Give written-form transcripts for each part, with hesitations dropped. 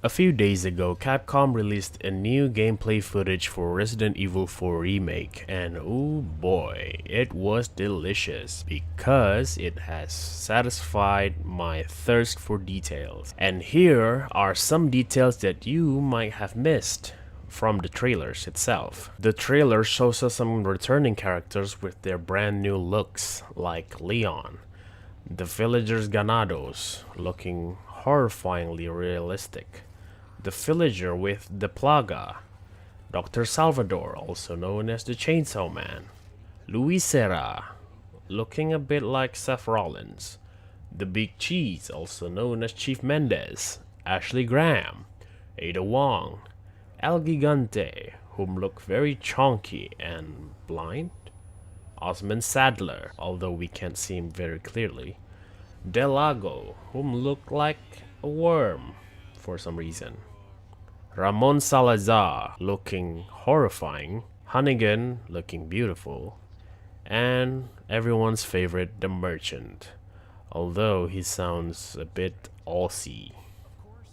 A few days ago, Capcom released a new gameplay footage for Resident Evil 4 Remake, and oh boy, it was delicious because it has satisfied my thirst for details. And here are some details that you might have missed from the trailers itself. The trailer shows us some returning characters with their brand new looks, like Leon, the villagers Ganados, looking horrifyingly realistic, the villager with the plaga, Dr. Salvador, also known as the Chainsaw Man, Luis Serra, looking a bit like Seth Rollins, the Big Cheese, also known as Chief Mendez, Ashley Graham, Ada Wong, El Gigante, whom look very chunky and blind, Osmond Sadler, although we can't see him very clearly, Delago, whom looked like a worm for some reason, Ramon Salazar, looking horrifying, Hannigan, looking beautiful, and everyone's favorite, the Merchant, although he sounds a bit Aussie,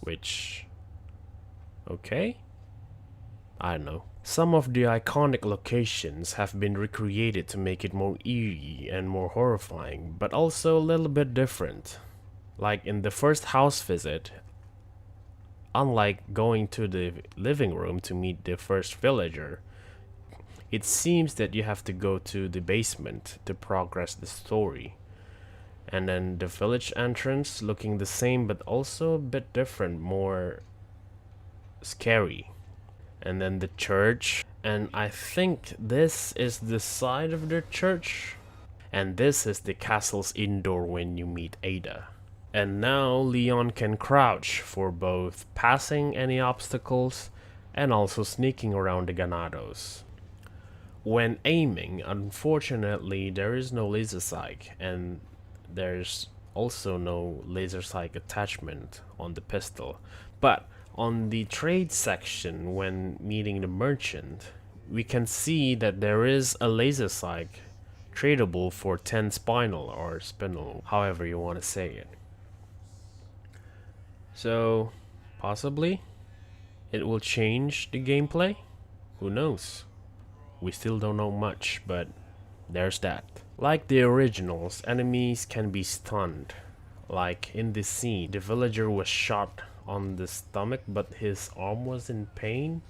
which, okay, I don't know. Some of the iconic locations have been recreated to make it more eerie and more horrifying, but also a little bit different. Like in the first house visit, unlike going to the living room to meet the first villager, it seems that you have to go to the basement to progress the story. And then the village entrance looking the same but also a bit different, more scary. And then the church, and I think this is the side of the church, and this is the castle's indoor when you meet Ada. And now Leon can crouch for both passing any obstacles and also sneaking around the Ganados. When aiming, unfortunately there is no laser sight, and there's also no laser sight attachment on the pistol. But on the trade section when meeting the merchant, we can see that there is a laser sight tradable for 10 spinel or spinel, however you want to say it. So, possibly, it will change the gameplay? Who knows? We still don't know much, but there's that. Like the originals, enemies can be stunned. Like in this scene, the villager was shot on the stomach, but his arm was in pain.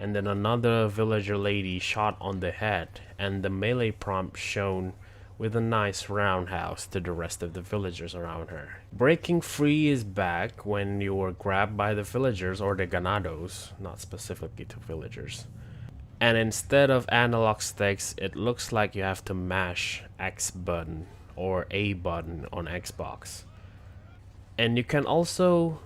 And then another villager lady shot on the head, and the melee prompt shown with a nice roundhouse to the rest of the villagers around her. Breaking free is back when you were grabbed by the villagers or the Ganados, not specifically to villagers. And instead of analog sticks, it looks like you have to mash X button or A button on Xbox. And you can also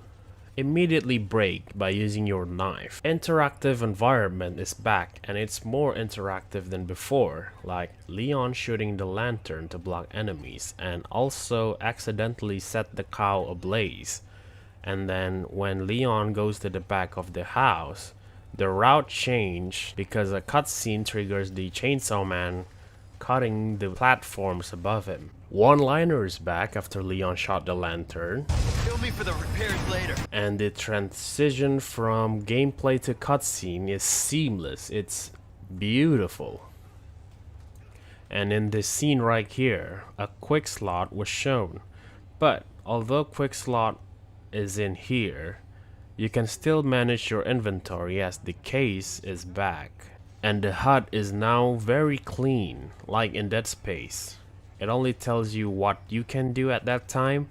immediately break by using your knife. Interactive environment is back, and it's more interactive than before, like Leon shooting the lantern to block enemies and also accidentally set the cow ablaze. And then when Leon goes to the back of the house, the route change because a cutscene triggers the Chainsaw Man cutting the platforms above him. One-liner is back after Leon shot the lantern. Kill me for the repairs later. And the transition from gameplay to cutscene is seamless. It's beautiful. And in this scene right here, a quick slot was shown. But although quick slot is in here, you can still manage your inventory as the case is back. And the HUD is now very clean, like in Dead Space. It only tells you what you can do at that time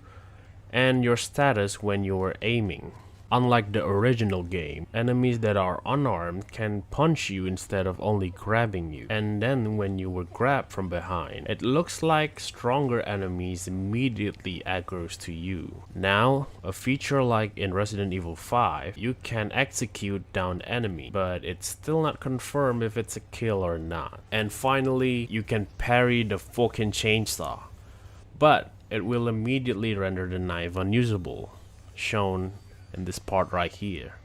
and your status when you were aiming. Unlike the original game, enemies that are unarmed can punch you instead of only grabbing you. And then when you were grabbed from behind, it looks like stronger enemies immediately aggroes to you. Now, a feature like in Resident Evil 5, you can execute downed enemy, but it's still not confirmed if it's a kill or not. And finally, you can parry the fucking chainsaw, but it will immediately render the knife unusable, shown in this part right here.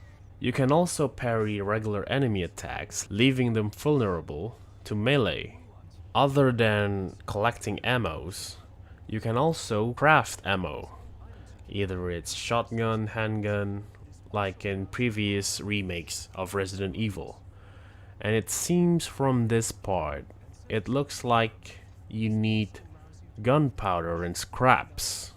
You can also parry regular enemy attacks, leaving them vulnerable to melee. Other than collecting ammos, you can also craft ammo. Either it's shotgun, handgun, like in previous remakes of Resident Evil. And it seems from this part, it looks like you need gunpowder and scraps.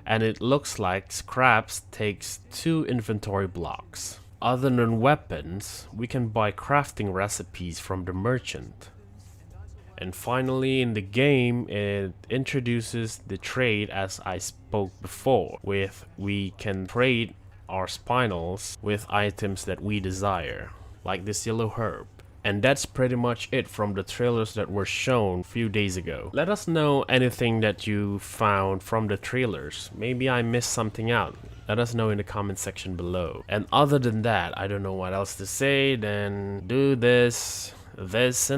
And it looks like scraps takes 2 inventory blocks. Other than weapons, we can buy crafting recipes from the merchant. And finally, in the game, it introduces the trade as I spoke before, with we can trade our spinels with items that we desire, like this yellow herb. And that's pretty much it from the trailers that were shown a few days ago. Let us know anything that you found from the trailers. Maybe I missed something out. Let us know in the comment section below. And other than that, I don't know what else to say than do this, and this.